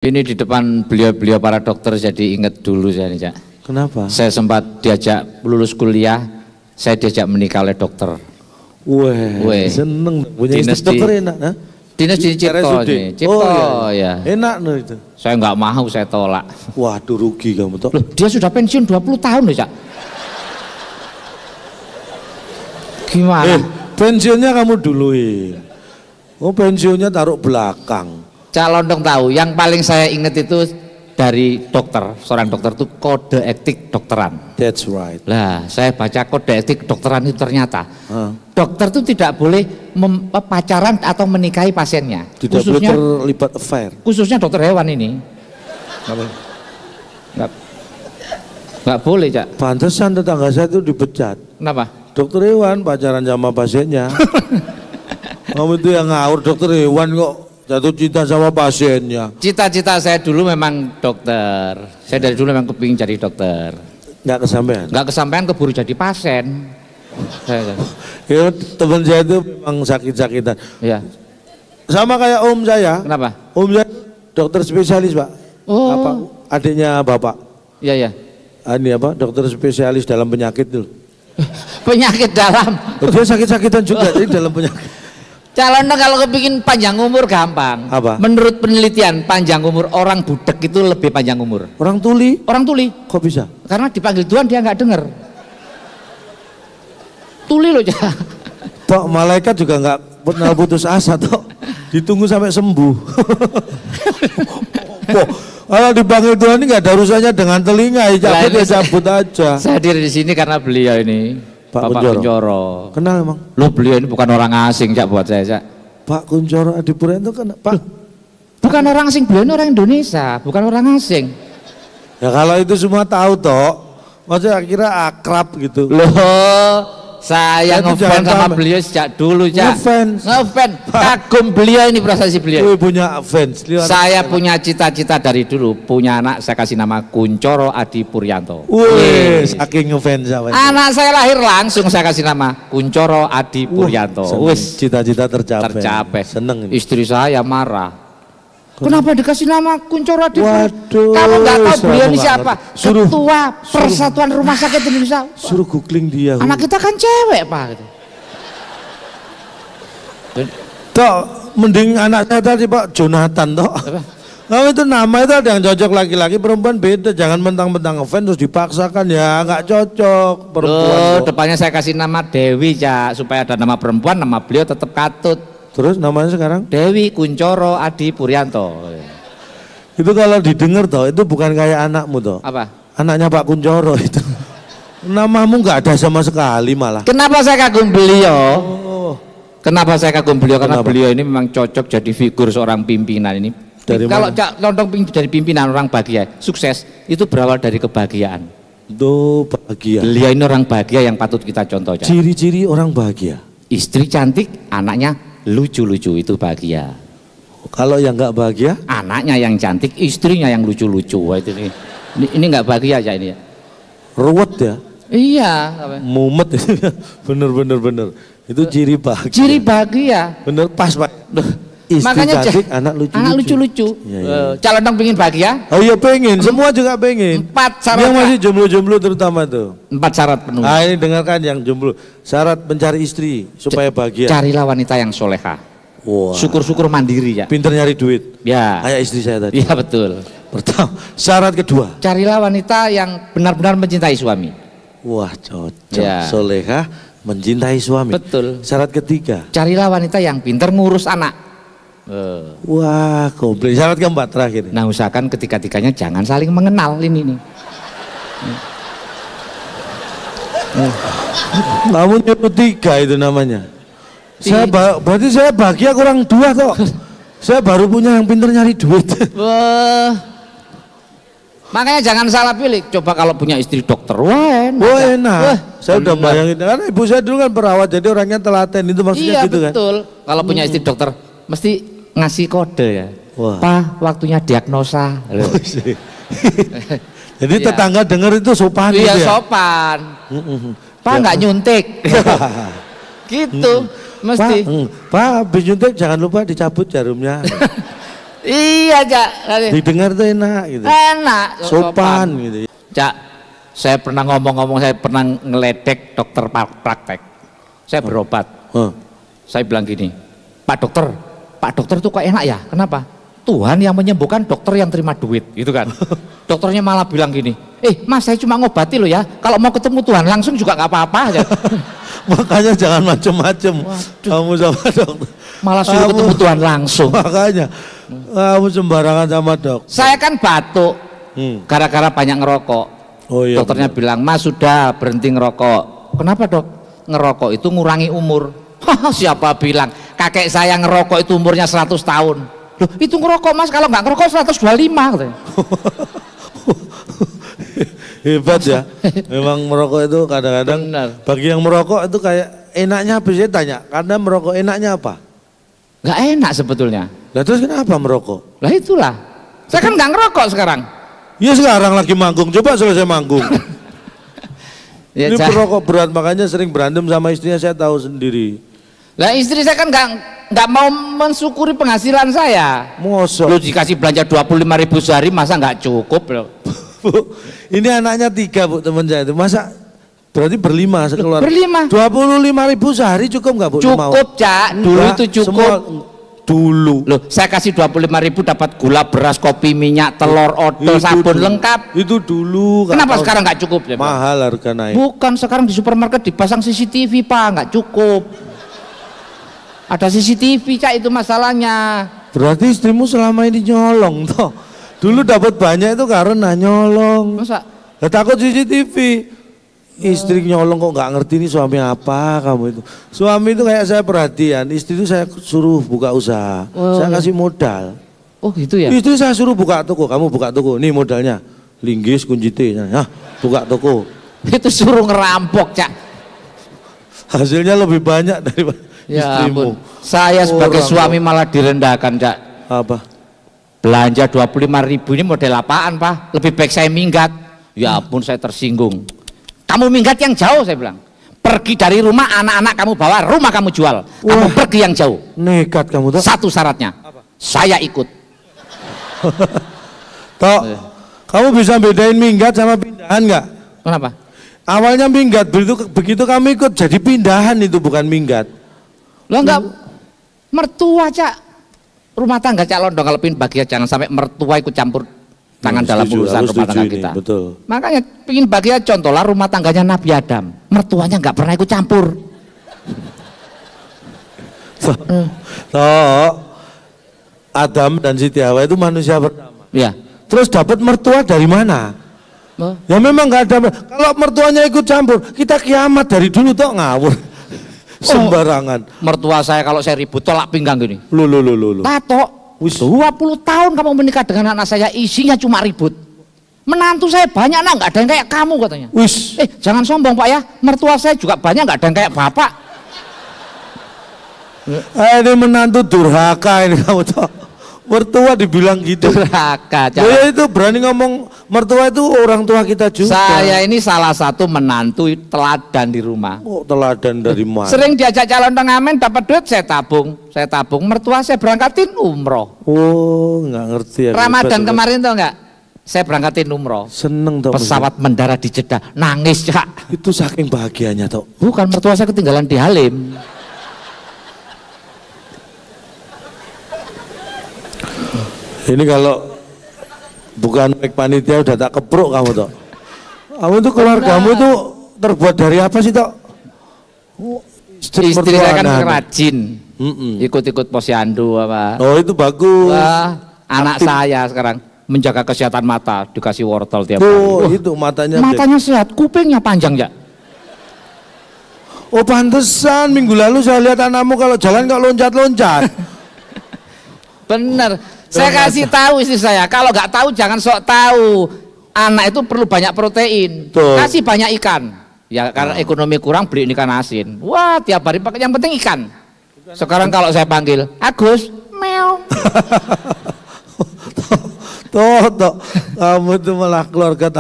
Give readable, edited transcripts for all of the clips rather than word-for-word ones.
Ini di depan beliau-beliau para dokter jadi ingat dulu saya nih, Cak. Kenapa? Saya sempat diajak lulus kuliah, saya diajak menikah oleh dokter. Wah, seneng punya istri dokter enak, nah? Dinas di Cipto, Cipto ya. Enak no itu. Saya nggak mau, saya tolak. Waduh, rugi kamu toh. Loh, dia sudah pensiun 20 tahun loh, Cak. Gimana? Pensiunnya kamu duluin. Oh, pensiunnya taruh belakang. Calon dong tahu, yang paling saya ingat itu dari dokter, seorang dokter itu kode etik dokteran. That's right. Lah, saya baca kode etik dokteran itu ternyata dokter itu tidak boleh pacaran atau menikahi pasiennya. Tidak boleh terlibat affair. Khususnya dokter hewan ini. Nggak boleh, Cak. Pantesan tetangga saya itu dipecat. Kenapa? Dokter hewan pacaran sama pasiennya. Kamu itu yang ngawur, dokter hewan kok jatuh cinta sama pasiennya. Cita-cita saya dulu memang dokter. Saya dari dulu memang kepingin jadi dokter. Nggak kesampaian? Nggak kesampaian, keburu jadi pasien. Ya, teman saya itu memang sakit-sakitan. Ya. Sama kayak om saya. Kenapa? Om saya dokter spesialis, Pak. Oh. Apa? Adiknya bapak. Iya, iya. Ini apa? Dokter spesialis dalam penyakit itu. Penyakit dalam. Dia sakit-sakitan juga, jadi dalam penyakit. Calon kalau kepingin panjang umur gampang. Apa? Menurut penelitian panjang umur orang budek itu lebih panjang umur. Orang tuli? Orang tuli. Kok bisa? Karena dipanggil Tuhan dia nggak dengar. Tuli loh, Cak. Tok, malaikat juga nggak pernah putus asa, Tok. Ditunggu sampai sembuh. Kalau dipanggil Tuhan ini nggak ada urusannya dengan telinga, cabut ya cabut aja. Saya hadir di sini karena beliau ini. Pak Kunchoro. Kenal emang? Loh, beliau ini bukan orang asing, Cak, buat saya, Cak. Pak Kunchoro Adipuryanto kan, Pak? Bukan orang asing, beliau ini orang Indonesia, bukan orang asing. Ya kalau itu semua tahu, Tok. Maksudnya kira akrab gitu. Loh, saya ngefans sama beliau sejak dulu, Cak. Ngefans. Kagum beliau ini, prestasi beliau. Punya fans. Saya punya cita-cita dari dulu, punya anak saya kasih nama Kunchoro Adipuryanto. Wih, saking ngefans sama. Anak saya lahir langsung saya kasih nama Kunchoro Adipuryanto. Wis, cita-cita tercapai. Tercapai. Seneng ini. Istri saya marah. Kenapa dikasih nama Kunchoro Adipuryanto? Waduh. Kalau nggak tahu beliau ini siapa? Suruh, Ketua Persatuan Rumah Sakit Indonesia. Suruh googling dia. Anak kita kan cewek, Pak. Tok, mending anak saya tadi Pak Jonathan, Tok. Kalau itu nama itu ada yang cocok, laki-laki perempuan beda. Jangan mentang-mentang ngefans terus dipaksakan, ya nggak cocok perempuan. Loh, depannya saya kasih nama Dewi, Cak, supaya ada nama perempuan, nama beliau tetap Katut. Terus namanya sekarang? Dewi Kunchoro Adipuryanto. Itu kalau didengar toh, itu bukan kayak anakmu toh. Apa? Anaknya Pak Kunchoro itu. Namamu nggak ada sama sekali malah. Kenapa saya kagum beliau? Oh. Kenapa saya kagum beliau? Karena beliau ini memang cocok jadi figur seorang pimpinan ini. Kalau contoh dari pimpinan orang bahagia, sukses itu berawal dari kebahagiaan. Itu bahagia. Beliau ini orang bahagia yang patut kita contoh. Ciri-ciri orang bahagia. Istri cantik, anaknya lucu-lucu, itu bahagia. Kalau yang nggak bahagia? Anaknya yang cantik, istrinya yang lucu-lucu. Itu ini nggak bahagia aja ini ya. Ruwet ya? Iya. Mumet. bener. Itu ciri bahagia. Ciri bahagia. Bener, pas Pak. Istri makanya cantik, anak lucu-lucu. Ya. Calon dong pingin bahagia? Oh iya pengen, semua juga pengen. 4 syarat. Yang masih jomblo-jomblo terutama tuh. 4 syarat penuh. Ah, ini dengarkan yang jomblo. Syarat mencari istri supaya bahagia. Carilah wanita yang soleha. Wow. Syukur-syukur mandiri ya. Pinter nyari duit. Ya. Kayak istri saya tadi. Iya betul. Pertama, syarat kedua. Carilah wanita yang benar-benar mencintai suami. Wah cocok. Ya. Soleha mencintai suami. Betul. Syarat ketiga. Carilah wanita yang pinter ngurus anak. Wah, komplit. Syarat keempat terakhir. Nah, usahakan ketika-tikanya jangan saling mengenal ini nih. Namun nyebut 3 itu namanya. Berarti saya bahagia kurang 2 toh. Saya baru punya yang pinter nyari duit. Makanya jangan salah pilih. Coba kalau punya istri dokter, enak. Saya udah bayangin. Karena ibu saya dulu kan perawat, jadi orangnya telaten, itu maksudnya gitu kan. Iya betul. Kalau punya istri dokter, mesti ngasih kode ya. Wah. Pak, waktunya diagnosa. Jadi tetangga dengar itu sopan. Iya gitu ya? sopan. Pak nggak nyuntik. Gitu. Mesti. Pak, habis nyuntik jangan lupa dicabut jarumnya. Iya, Cak. Didengar tuh enak gitu. Enak. Sopan gitu. Cak, saya pernah ngomong-ngomong, saya pernah ngeledek dokter praktek. Saya berobat. Saya bilang gini, Pak dokter tuh kok enak ya? Kenapa? Tuhan yang menyembuhkan, dokter yang terima duit, gitu kan. Dokternya malah bilang gini, Mas saya cuma ngobati loh ya, kalau mau ketemu Tuhan langsung juga nggak apa-apa aja. Makanya jangan macem-macem kamu sama dokter. Malah suruh ketemu Tuhan langsung. Makanya kamu sembarangan sama dokter. Saya kan batuk, gara-gara banyak ngerokok. Oh, iya, dokternya bilang, Mas sudah berhenti ngerokok. Kenapa dok? Ngerokok itu ngurangi umur. Siapa bilang? Kakek saya ngerokok itu umurnya 100 tahun. Loh, itu ngerokok Mas, kalau nggak ngerokok 125 katanya. Hebat ya. Memang merokok itu kadang-kadang bagi yang merokok itu kayak enaknya apa sih, tanya. Karena merokok enaknya apa? Nggak enak sebetulnya. Lah terus kenapa merokok? Lah itulah. Saya kan nggak ngerokok sekarang. Ya sekarang lagi manggung, coba selesai manggung. Ya, ini perokok berat, makanya sering berantem sama istrinya, saya tahu sendiri. Lah istri saya kan nggak mau mensyukuri penghasilan saya. Mosok. Lu dikasih belanja 25.000 sehari, masa nggak cukup loh. Bu, ini anaknya 3 bu, teman saya itu, masa berarti berlima sekeluarga. Berlima. 25.000 sehari cukup nggak bu? Cukup Cak, dulu itu cukup. Dulu. Loh, saya kasih 25.000 dapat gula, beras, kopi, minyak, telur, odol, sabun dulu. Lengkap. Itu dulu. Kenapa sekarang nggak cukup? Ya, mahal harga naik. Bukan, sekarang di supermarket dipasang CCTV Pak, nggak cukup. Ada CCTV Cak, itu masalahnya. Berarti istrimu selama ini nyolong toh. Dulu dapat banyak itu karena nyolong. Masa? Nah, takut CCTV. Istri nyolong kok nggak ngerti ini suami apa kamu itu. Suami itu kayak saya perhatian, istri itu saya suruh buka usaha. Saya kasih modal. Oh gitu ya? Istri saya suruh buka toko, kamu buka toko, nih modalnya. Linggis kunci T, nah, buka toko. Itu suruh ngerampok Cak. Hasilnya lebih banyak daripada ya istrimu. Ampun. Saya sebagai suami malah direndahkan Cak. Apa? Belanja 25.000 ini model apaan Pak? Lebih baik saya minggat. Ya ampun, saya tersinggung. Kamu minggat yang jauh, saya bilang. Pergi dari rumah, anak-anak kamu bawa, rumah kamu jual. Kamu pergi yang jauh. Nekat kamu tuh. Satu syaratnya, apa? Saya ikut. Toh, kamu bisa bedain minggat sama pindahan nggak? Kenapa? Awalnya minggat, begitu kamu ikut jadi pindahan, itu bukan minggat. Lo enggak, mertua Cak. Rumah tangga Cak Londong, kalau pingin bahagia jangan sampai mertua ikut campur tangan dalam urusan rumah tangga kita. Betul. Makanya pingin bahagia, contohlah rumah tangganya Nabi Adam, mertuanya nggak pernah ikut campur. Adam dan Siti Hawa itu manusia pertama. Ya. Terus dapat mertua dari mana? Ya memang nggak ada. Kalau mertuanya ikut campur, kita kiamat dari dulu toh ngawur. Sembarangan. Mertua saya kalau saya ribut tolak pinggang gini. Lu. Tato. 20 tahun kamu menikah dengan anak saya, isinya cuma ribut. Menantu saya banyak, nggak ada yang kayak kamu katanya. Wis. Jangan sombong Pak ya, mertua saya juga banyak, nggak ada yang kayak bapak. Ini menantu durhaka ini kamu tahu. Mertua dibilang gitu. Durhaka. Ya itu berani ngomong mertua itu orang tua kita juga. Saya ini salah satu menantu teladan di rumah. Oh, teladan dari mana? Sering diajak calon pengamen, dapat duit saya tabung. Mertua saya berangkatin umroh. Oh, nggak ngerti ya. Ramadan kemarin tau nggak? Saya berangkatin umroh. Seneng tau. Pesawat mendarat di Jeddah, nangis Cak. Itu saking bahagianya tau. Bukan, mertua saya ketinggalan di Halim. Ini kalau bukan baik panitia udah tak kepruk kamu toh. Kamu itu keluargamu itu terbuat dari apa sih toh? Istri saya kan rajin, ikut-ikut posyandu apa. Oh itu bagus. Anak saya sekarang menjaga kesehatan mata, dikasih wortel tiap hari. Oh itu matanya sehat, kupingnya panjang ya. Oh pantesan minggu lalu saya lihat anakmu kalau jalan kok loncat-loncat. Bener. Saya kasih tahu istri saya, kalau nggak tahu jangan sok tahu. Anak itu perlu banyak protein. Kasih banyak ikan. Ya karena ekonomi kurang, beli ikan asin. Wah tiap hari pakai, yang penting ikan. Sekarang kalau saya panggil Agus, meow. Toh, kamu itu malah keluarga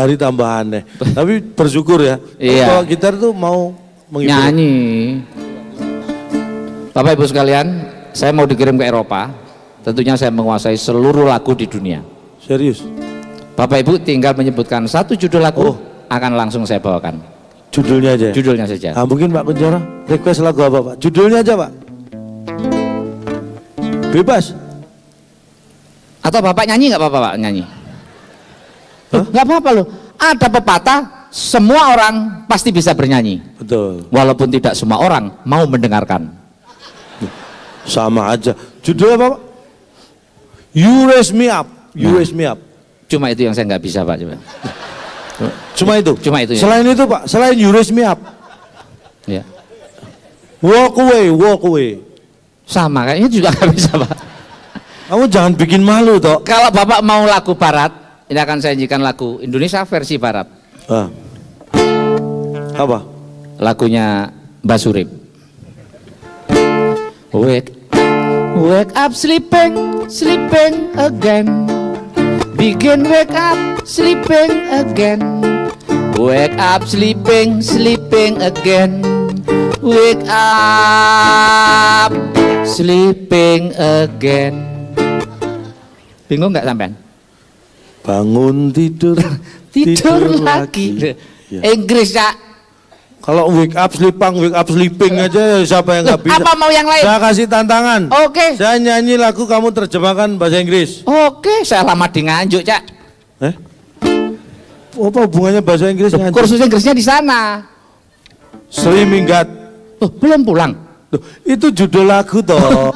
hari tambah aneh. Tapi bersyukur ya. Iya. Kalau gitar tuh mau menghibur. Nyanyi. Bapak Ibu sekalian, saya mau dikirim ke Eropa. tentunya saya menguasai seluruh lagu di dunia. Serius? Bapak Ibu tinggal menyebutkan satu judul lagu, akan langsung saya bawakan. Judulnya aja? Judulnya saja. Mungkin Pak Kunchoro request lagu apa Pak? Judulnya aja Pak. Bebas. Atau Bapak nyanyi nggak apa-apa Pak nyanyi? Nggak apa-apa loh. Ada pepatah, semua orang pasti bisa bernyanyi. Betul. Walaupun tidak semua orang mau mendengarkan. Sama aja. Judulnya apa Pak? You Raise Me Up. You Raise Me Up. Cuma itu yang saya nggak bisa Pak. Cuma itu? Cuma itu ya. Selain itu Pak, selain You Raise Me Up. Ya. Walk Away, Walk Away. Sama kayaknya juga nggak bisa Pak. Kamu jangan bikin malu toh. Kalau Bapak mau lagu barat, ini akan saya nyanyikan lagu Indonesia versi barat. Apa? Lagunya Mbah Surip. Wake up sleeping, sleeping again. Begin wake up, sleeping again. Wake up sleeping, sleeping again. Wake up, sleeping again. Bingung nggak sampean? Bangun tidur, tidur lagi. Ya. Inggris ya. Kalau wake up sleeping aja siapa yang nggak bisa? Apa mau yang lain? Saya kasih tantangan. Oke. Saya nyanyi lagu, kamu terjemahkan bahasa Inggris. Oke, saya lama di Nganjuk, Cak. Apa hubungannya bahasa Inggris? Kursus Inggrisnya di sana. Sri Minggat. Belum pulang. Itu judul lagu toh.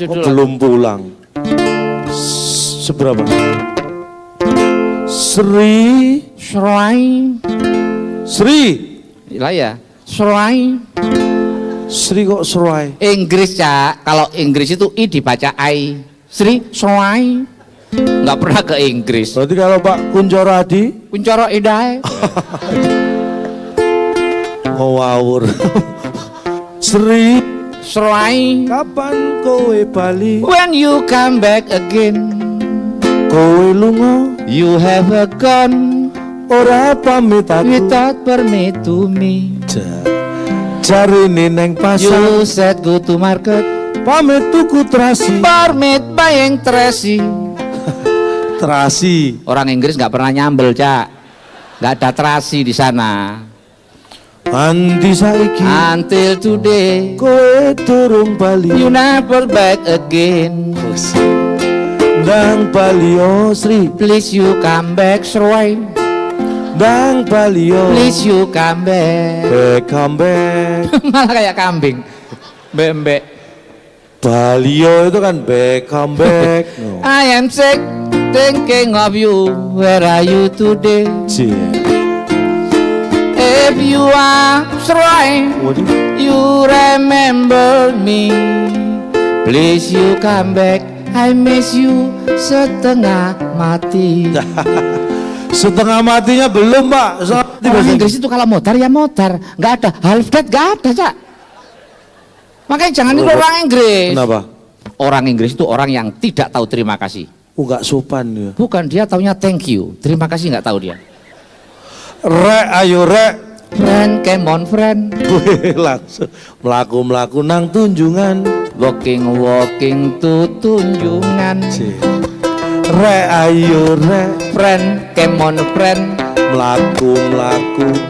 Belum pulang. Seberapa? Sri. Lah ya, Sri kok Sri? Inggris Cak, kalau Inggris itu I dibaca I. Sri. Nggak pernah ke Inggris. Berarti kalau Pak Kunchoro Adi? Kunchoro Idai. Ngawur. Sri. Kapan kowe bali? When you come back again. Kowe lunga. You have a gun. Ora pamit aku. Without permit to me. Cari neng pasar. You said go to market. Pamit tuku terasi. Permit buying terasi. Terasi. Orang Inggris nggak pernah nyambel Cak. Nggak ada terasi di sana. Anti saiki. Until today. Kowe durung bali. You never back again. Dang bali Sri. Please you come back Sri. Dang Balio, please you come back. Come back. Malah kayak kambing. Mbek. Balio itu kan come back. No. I am sick thinking of you. Where are you today? If you are trying, you remember me. Please you come back. I miss you setengah mati. Setengah matinya belum Pak. Orang Inggris itu kalau motor ya motor, nggak ada half dead, nggak ada Cak. Makanya jangan itu orang Inggris. Kenapa? Orang Inggris itu orang yang tidak tahu terima kasih. Nggak sopan ya. Bukan, dia taunya thank you, terima kasih nggak tahu dia. Ayo friend, come on friend. Langsung melaku nang tunjungan. Walking to tunjungan. Ayo friend, come on friend. Melaku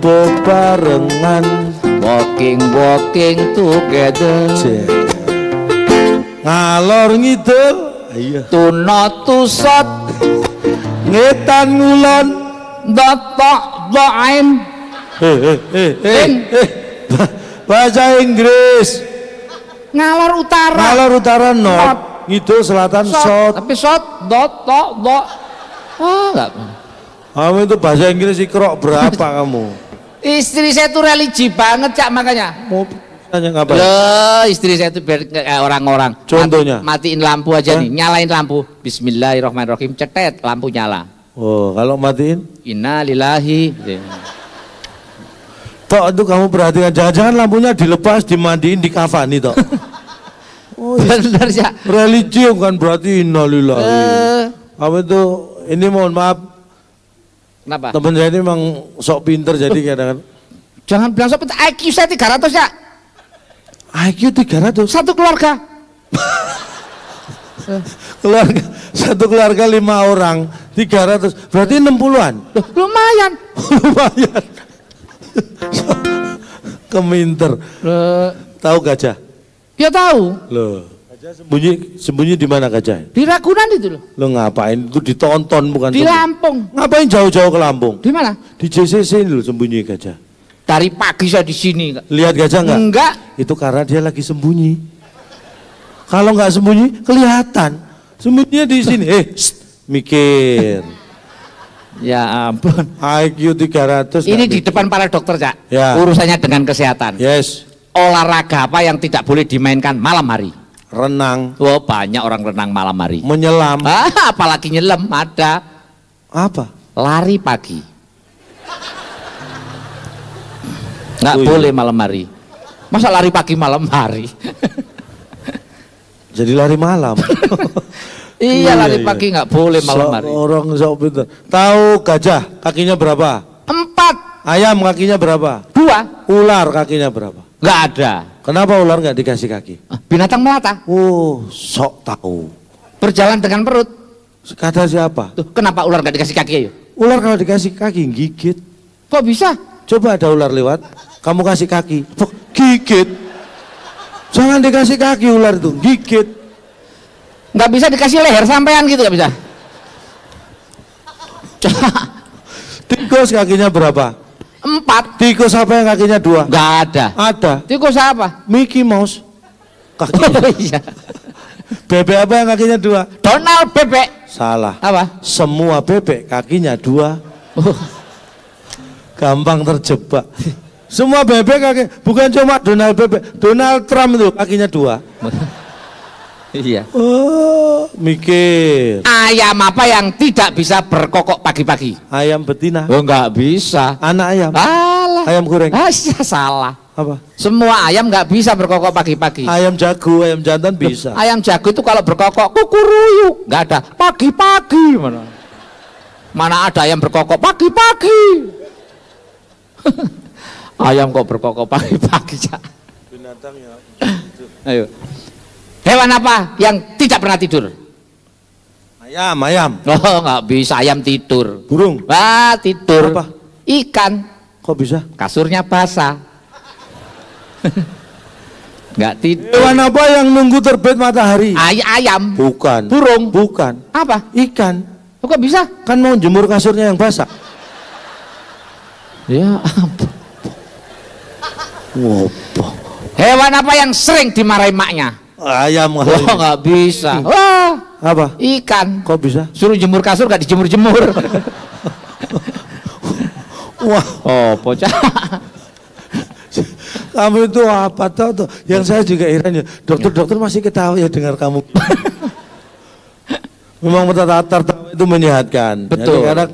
bebarengan. Walking together. Ngalor ngidul. To not to shot. Ngetan ngulon. Doain. Bahasa Inggris. Ngalor utara north. Ngidul selatan south. Tapi south dot. Enggak. Kamu itu bahasa Inggris ikrok berapa kamu? Istri saya tuh religi banget Cak, makanya. Mau tanya ngapain? Loh, istri saya tuh kayak orang-orang. Contohnya? Matiin lampu aja nih, nyalain lampu. Bismillahirrahmanirrahim, cetet lampu nyala. Oh, kalau matiin? Innalillahi. Tok itu kamu perhatikan, jangan-jangan lampunya dilepas, dimandiin, dikafani tok. Oh, benar ya. Religi kan berarti innalillahi. Kamu itu, ini mohon maaf. Kenapa? Teman saya ini memang sok pinter jadi kadang-kadang. Jangan bilang sok pinter, IQ saya 300 ya. IQ 300? Satu keluarga. Keluarga, satu keluarga 5 orang, 300, berarti 60-an. Lumayan. Lumayan. Keminter. Tahu gajah? Ya tahu. Loh, gajah sembunyi di mana gajah? Di Ragunan itu loh. Lo ngapain? Itu ditonton bukan? Di Lampung. Ngapain jauh-jauh ke Lampung? Di mana? Di JCC ini lo sembunyi gajah. Dari pagi saya di sini. Lihat gajah enggak? Enggak. Itu karena dia lagi sembunyi. Kalau nggak sembunyi, kelihatan. Sembunyinya di sini. Mikir. Ya ampun. IQ 300. Ini di depan para dokter, Cak. Ya. Urusannya dengan kesehatan. Yes. Olahraga apa yang tidak boleh dimainkan malam hari? Renang. Oh, banyak orang renang malam hari. Menyelam. Apalagi nyelam ada. Apa? Lari pagi. Nggak Oh, iya. boleh malam hari. Masa lari pagi malam hari? Jadi lari malam. Iya, lari pagi nggak boleh malam hari. Orang sok pintar. Tahu gajah kakinya berapa? 4. Ayam kakinya berapa? 2. Ular kakinya berapa? Nggak ada. Kenapa ular nggak dikasih kaki? Binatang melata. Oh, sok tahu. Berjalan dengan perut. Kata siapa? Tuh, kenapa ular nggak dikasih kaki? Ayo. Ular kalau dikasih kaki gigit. Kok bisa? Coba ada ular lewat, kamu kasih kaki, gigit. Jangan dikasih kaki ular itu, gigit. Nggak bisa dikasih leher sampean gitu, nggak bisa. Tikus kakinya berapa? 4. Tikus apa yang kakinya 2? Nggak ada. Ada. Tikus apa? Mickey Mouse. Kakinya. Oh, iya. Bebek apa yang kakinya 2? Donald bebek. Salah. Apa? Semua bebek kakinya 2. Oh. Gampang terjebak. Semua bebek kaki, bukan cuma Donald bebek, Donald Trump itu kakinya 2. Iya. Oh, mikir. Ayam apa yang tidak bisa berkokok pagi-pagi? Ayam betina. Oh, nggak bisa. Anak ayam. Alah. Ayam goreng. Salah. Apa? Semua ayam nggak bisa berkokok pagi-pagi. Ayam jago, ayam jantan bisa. Ayam jago itu kalau berkokok kukuruyuk, nggak ada. Pagi-pagi mana? Mana ada ayam berkokok pagi-pagi? Ayam kok berkokok pagi-pagi, Cak? Binatang ya. Ayo. Hewan apa yang tidak pernah tidur? Ayam. Oh, nggak bisa ayam tidur. Burung. Wah, tidur. Apa? Ikan. Kok bisa? Kasurnya basah. Nggak tidur. Hewan apa yang nunggu terbit matahari? Ayam. Bukan. Burung. Bukan. Apa? Ikan. Oh, kok bisa? Kan mau jemur kasurnya yang basah. Ya ampun. Wopo. Hewan apa yang sering dimarahi maknya? Ayam. Oh, nggak bisa. Wah, Apa? ikan. Kok bisa? Suruh jemur kasur nggak dijemur-jemur. Wah, Oh, bocah. kamu itu apa tuh? Yang saya juga heran ya. Dokter-dokter masih ketawa ya dengar kamu. Memang tertawa itu menyehatkan. Betul. Jadi, karena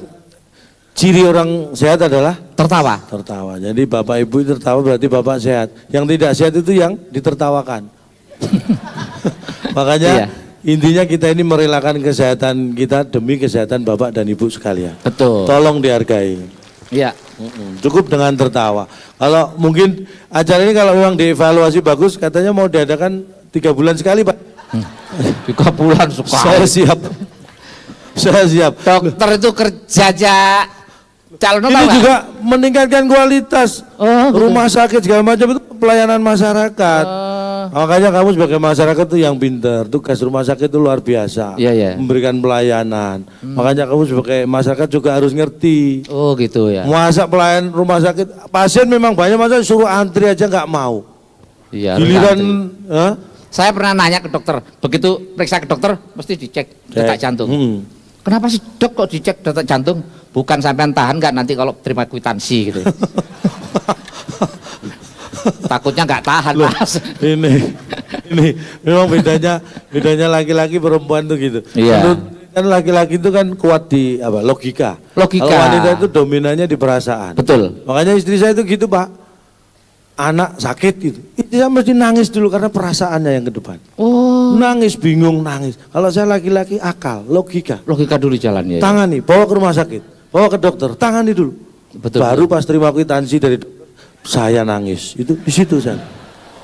ciri orang sehat adalah Tertawa. tertawa. Jadi bapak ibu tertawa berarti bapak sehat. Yang tidak sehat itu yang ditertawakan. Makanya Iya. intinya kita ini merelakan kesehatan kita demi kesehatan bapak dan ibu sekalian. Betul. Tolong dihargai. Iya. Cukup dengan tertawa. Kalau mungkin acara ini kalau memang dievaluasi bagus, katanya mau diadakan 3 bulan sekali, Pak. 3 bulan Saya sekali. siap. Saya siap. Dokter itu kerja aja. Calon Ini juga meningkatkan kualitas Oh, gitu. rumah sakit segala macam itu pelayanan masyarakat. Makanya kamu sebagai masyarakat tuh yang pintar, tugas rumah sakit itu luar biasa. Iya, iya. Memberikan pelayanan. Makanya kamu sebagai masyarakat juga harus ngerti. Oh, gitu ya. Masa pelayan rumah sakit, pasien memang banyak, masa suruh antri aja nggak mau. Iya. Giliran, antri. hah? Saya pernah nanya ke dokter, begitu periksa ke dokter mesti dicek detak jantung. Kenapa sih dok kok dicek detak jantung? Bukan sampean tahan nggak nanti kalau terima kwitansi gitu. Takutnya nggak tahan, Loh, Mas. ini memang bedanya laki-laki perempuan tuh gitu. Iya. Menurut kan laki-laki itu kan kuat di apa logika. Logika. Kalau wanita itu dominannya di perasaan. Betul. Makanya istri saya itu gitu, Pak. Anak sakit gitu. Istri saya mesti nangis dulu karena perasaannya yang ke depan. Oh. Nangis, bingung, nangis. Kalau saya laki-laki akal, logika. Logika dulu jalannya. Tangani, bawa ke rumah sakit, bawa ke dokter, tangani dulu. Betul. Baru pas terima kwitansi dari dokter, saya nangis. Itu di situ saya.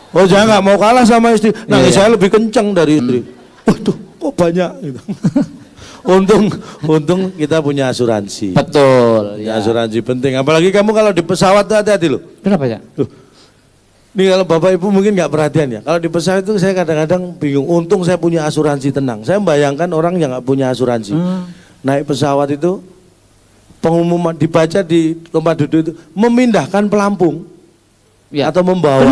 Oh, saya nggak mau kalah sama istri. Nangis Iya. saya lebih kencang dari istri. Waduh, kok banyak gitu. Untung kita punya asuransi. Betul. Ya. Asuransi penting. Apalagi kamu kalau di pesawat hati-hati loh. Kenapa ya? Ini kalau Bapak Ibu mungkin nggak perhatian ya. Kalau di pesawat itu saya kadang-kadang bingung. Untung saya punya asuransi tenang. Saya membayangkan orang yang nggak punya asuransi. Naik pesawat itu pengumuman dibaca di tempat duduk itu memindahkan pelampung Ya. atau membawa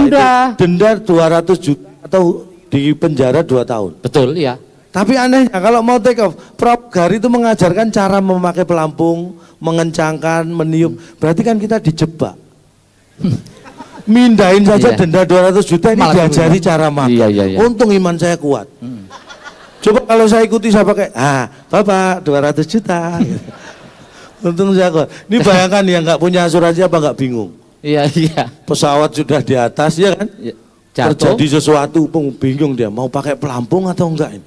denda 200 juta atau di penjara 2 tahun. Betul ya. Tapi anehnya kalau mau take off, pramugari itu mengajarkan cara memakai pelampung, mengencangkan, meniup. Berarti kan kita dijebak. Mindahin saja denda 200 juta ini Malah diajari cara makan. Iya. Untung iman saya kuat. Coba kalau saya ikuti saya pakai, Bapak 200 juta. Untung saya kuat. Ini bayangkan yang nggak punya asuransi apa nggak bingung. Iya. Pesawat sudah di atas ya kan? Ya. Jatuh. Terjadi sesuatu, bingung dia mau pakai pelampung atau enggak ini.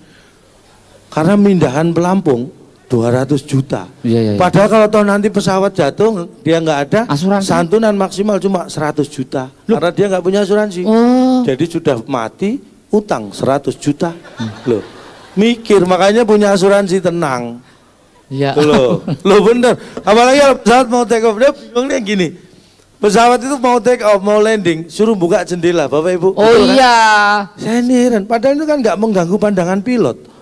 Karena mindahan pelampung 200 juta. Iya. Padahal kalau tahun nanti pesawat jatuh dia nggak ada, asuransi. santunan maksimal cuma 100 juta. Loh. Karena dia nggak punya asuransi. Jadi sudah mati utang 100 juta. Loh, mikir makanya punya asuransi tenang. Iya. Loh bener. Apalagi kalau pesawat mau take off dia bingungnya gini. Pesawat itu mau take off, mau landing, suruh buka jendela, Bapak Ibu. Oh iya. Kan? Saya ini heran, padahal itu kan nggak mengganggu pandangan pilot.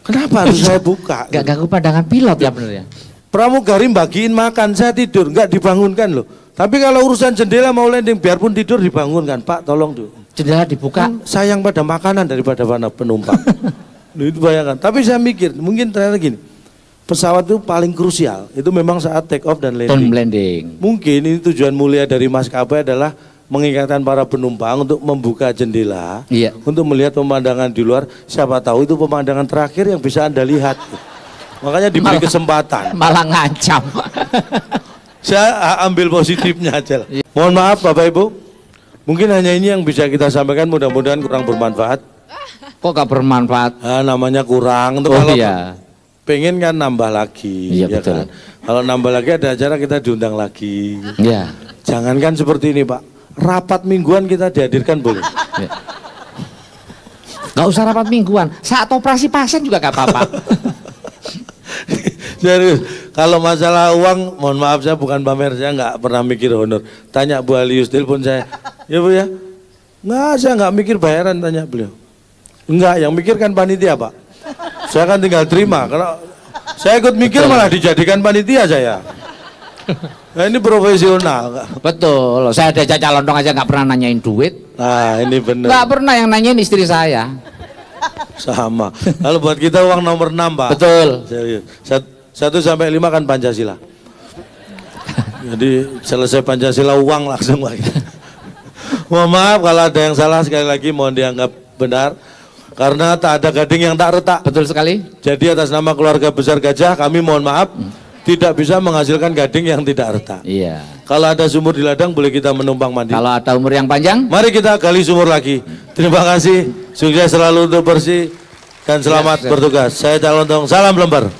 Kenapa harus saya buka? Gak ganggu pandangan pilot ya bener ya. Pramugari bagiin makan, saya tidur, nggak dibangunkan loh. Tapi kalau urusan jendela mau landing, biarpun tidur dibangunkan, Pak tolong tuh. Jendela dibuka. Kan sayang pada makanan daripada pada penumpang. Loh, itu bayangkan. Tapi saya mikir, mungkin ternyata gini, pesawat itu paling krusial, itu memang saat take off dan landing. Mungkin ini tujuan mulia dari maskapai adalah mengingatkan para penumpang untuk membuka jendela, untuk melihat pemandangan di luar. Siapa tahu itu pemandangan terakhir yang bisa Anda lihat. Makanya diberi kesempatan. Malah ngancam. Saya ambil positifnya aja lah. Mohon maaf Bapak Ibu, mungkin hanya ini yang bisa kita sampaikan, mudah-mudahan kurang bermanfaat. Kok gak bermanfaat? Namanya kurang. Untuk kalau pengen kan nambah lagi, ya betul. Kan? Kalau nambah lagi ada acara kita diundang lagi. Ya. Jangankan seperti ini Pak, rapat mingguan kita dihadirkan boleh. Ya. Gak usah rapat mingguan, saat operasi pasien juga gak apa-apa. Jadi kalau masalah uang, mohon maaf saya bukan pamer, saya nggak pernah mikir honor. Tanya Bu Alius, telepon saya, ya Bu ya, nggak, saya nggak mikir bayaran, tanya beliau. Enggak, yang mikir kan panitia Pak. Saya kan tinggal terima, kalau saya ikut mikir malah dijadikan panitia saya. Nah ini profesional. Betul, saya ada calon dong aja nggak pernah nanyain duit. Nah ini bener. Nggak pernah yang nanyain istri saya. Sama. Lalu buat kita uang nomor 6 Pak. Betul. 1 sampai 5 kan Pancasila. Jadi selesai Pancasila uang langsung lagi. Mohon maaf kalau ada yang salah, sekali lagi mohon dianggap benar. Karena tak ada gading yang tak retak. Betul sekali. Jadi atas nama keluarga besar Gajah kami mohon maaf tidak bisa menghasilkan gading yang tidak retak. Iya. Kalau ada sumur di ladang boleh kita menumpang mandi. Kalau ada umur yang panjang, mari kita gali sumur lagi. Terima kasih. Sukses selalu untuk bersih dan selamat bertugas. Saya Calon Tong, salam lembar.